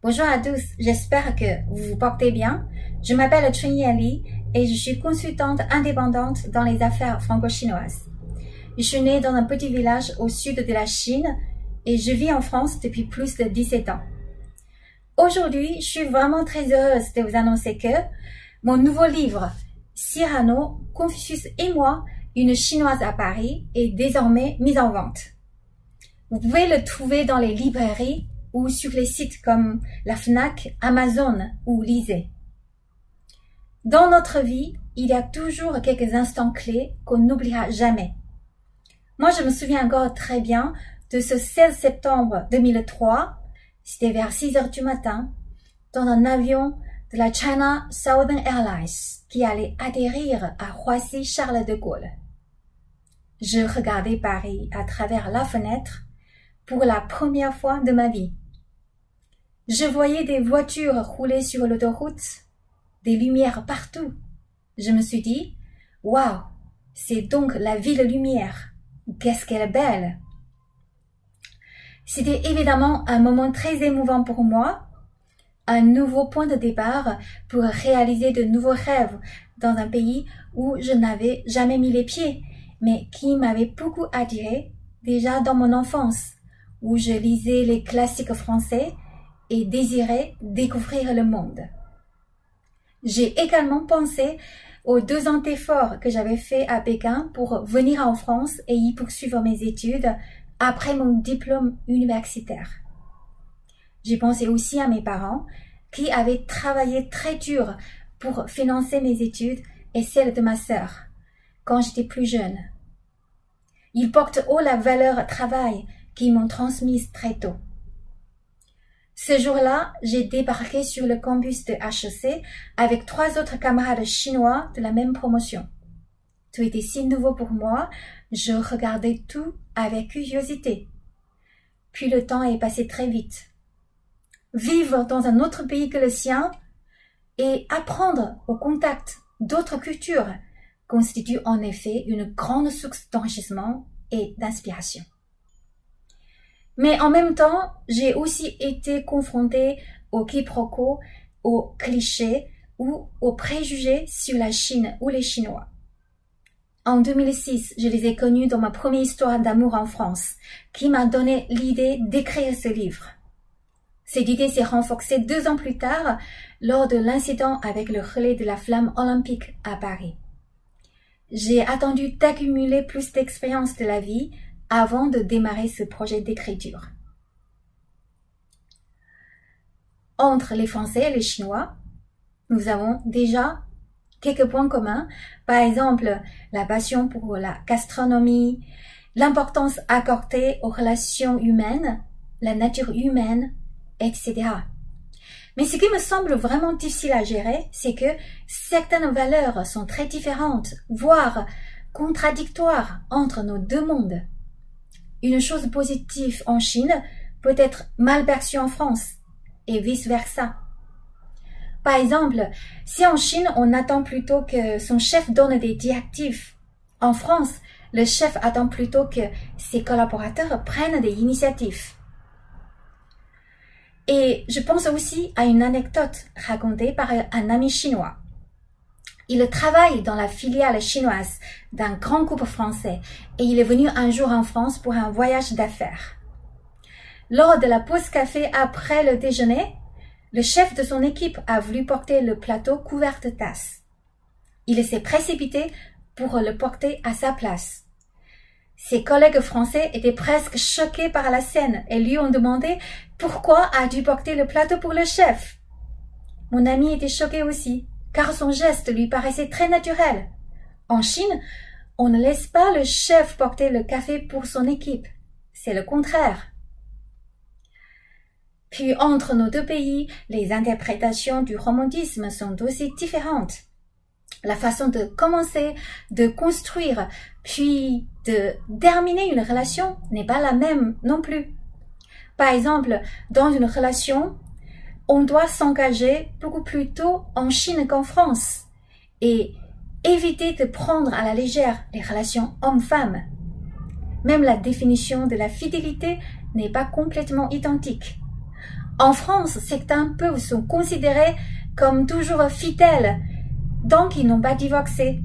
Bonjour à tous, j'espère que vous vous portez bien. Je m'appelle Chunyi Ali et je suis consultante indépendante dans les affaires franco-chinoises. Je suis née dans un petit village au sud de la Chine et je vis en France depuis plus de 17 ans. Aujourd'hui, je suis vraiment très heureuse de vous annoncer que mon nouveau livre, Cyrano, Confucius et moi, une chinoise à Paris, est désormais mis en vente. Vous pouvez le trouver dans les librairies ou sur les sites comme la Fnac, Amazon ou Lisez. Dans notre vie, il y a toujours quelques instants clés qu'on n'oubliera jamais. Moi, je me souviens encore très bien de ce 16 septembre 2003, c'était vers 6 heures du matin, dans un avion de la China Southern Airlines qui allait atterrir à Roissy-Charles de Gaulle. Je regardais Paris à travers la fenêtre pour la première fois de ma vie. Je voyais des voitures rouler sur l'autoroute, des lumières partout. Je me suis dit, waouh, c'est donc la ville lumière. Qu'est-ce qu'elle est belle! C'était évidemment un moment très émouvant pour moi, un nouveau point de départ pour réaliser de nouveaux rêves dans un pays où je n'avais jamais mis les pieds, mais qui m'avait beaucoup attiré déjà dans mon enfance, où je lisais les classiques français et désirais découvrir le monde. J'ai également pensé aux 2 ans d'efforts que j'avais fait à Pékin pour venir en France et y poursuivre mes études après mon diplôme universitaire. J'ai pensé aussi à mes parents qui avaient travaillé très dur pour financer mes études et celles de ma sœur quand j'étais plus jeune. Ils portent haut la valeur travail qu'ils m'ont transmise très tôt. Ce jour-là, j'ai débarqué sur le campus de HEC avec 3 autres camarades chinois de la même promotion. Tout était si nouveau pour moi, je regardais tout avec curiosité. Puis le temps est passé très vite. Vivre dans un autre pays que le sien et apprendre au contact d'autres cultures constitue en effet une grande source d'enrichissement et d'inspiration. Mais en même temps, j'ai aussi été confrontée aux quiproquos, aux clichés ou aux préjugés sur la Chine ou les Chinois. En 2006, je les ai connus dans ma première histoire d'amour en France, qui m'a donné l'idée d'écrire ce livre. Cette idée s'est renforcée 2 ans plus tard, lors de l'incident avec le relais de la flamme olympique à Paris. J'ai attendu d'accumuler plus d'expérience de la vie avant de démarrer ce projet d'écriture. Entre les Français et les Chinois, nous avons déjà quelques points communs, par exemple la passion pour la gastronomie, l'importance accordée aux relations humaines, la nature humaine, etc. Mais ce qui me semble vraiment difficile à gérer, c'est que certaines valeurs sont très différentes, voire contradictoires entre nos 2 mondes. Une chose positive en Chine peut être mal perçue en France, et vice-versa. Par exemple, si en Chine on attend plutôt que son chef donne des directives, en France, le chef attend plutôt que ses collaborateurs prennent des initiatives. Et je pense aussi à une anecdote racontée par un ami chinois. Il travaille dans la filiale chinoise d'un grand groupe français et il est venu un jour en France pour un voyage d'affaires. Lors de la pause café après le déjeuner, le chef de son équipe a voulu porter le plateau couvert de tasses. Il s'est précipité pour le porter à sa place. Ses collègues français étaient presque choqués par la scène et lui ont demandé « Pourquoi as-tu porté le plateau pour le chef ?» Mon ami était choqué aussi, car son geste lui paraissait très naturel. En Chine, on ne laisse pas le chef porter le café pour son équipe. C'est le contraire. Puis entre nos 2 pays, les interprétations du romantisme sont aussi différentes. La façon de commencer, de construire, puis de terminer une relation n'est pas la même non plus. Par exemple, dans une relation, on doit s'engager beaucoup plus tôt en Chine qu'en France et éviter de prendre à la légère les relations homme-femme. Même la définition de la fidélité n'est pas complètement identique. En France, certains peuvent se considérer comme toujours fidèles, donc ils n'ont pas divorcé,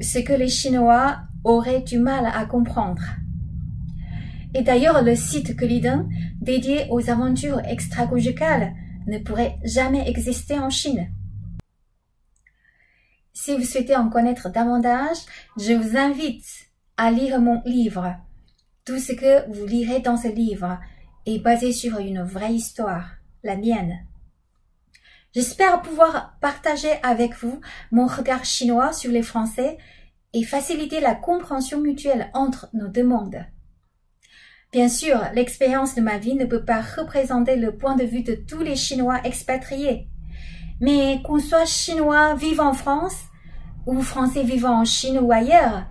ce que les Chinois auraient du mal à comprendre. Et d'ailleurs, le site Guliden, dédié aux aventures extra-conjugales, ne pourrait jamais exister en Chine. Si vous souhaitez en connaître davantage, je vous invite à lire mon livre. Tout ce que vous lirez dans ce livre est basé sur une vraie histoire, la mienne. J'espère pouvoir partager avec vous mon regard chinois sur les Français et faciliter la compréhension mutuelle entre nos deux mondes. Bien sûr, l'expérience de ma vie ne peut pas représenter le point de vue de tous les Chinois expatriés. Mais qu'on soit Chinois vivant en France ou Français vivant en Chine ou ailleurs,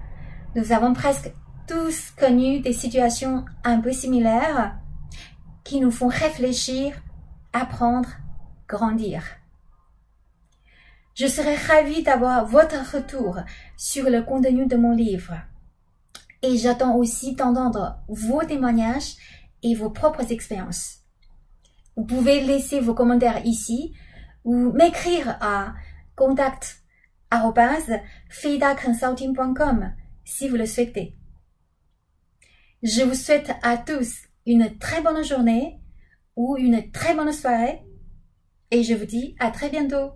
nous avons presque tous connu des situations un peu similaires qui nous font réfléchir, apprendre, grandir. Je serais ravie d'avoir votre retour sur le contenu de mon livre. Et j'attends aussi d'entendre vos témoignages et vos propres expériences. Vous pouvez laisser vos commentaires ici ou m'écrire à contact@feidaconsulting.com si vous le souhaitez. Je vous souhaite à tous une très bonne journée ou une très bonne soirée et je vous dis à très bientôt.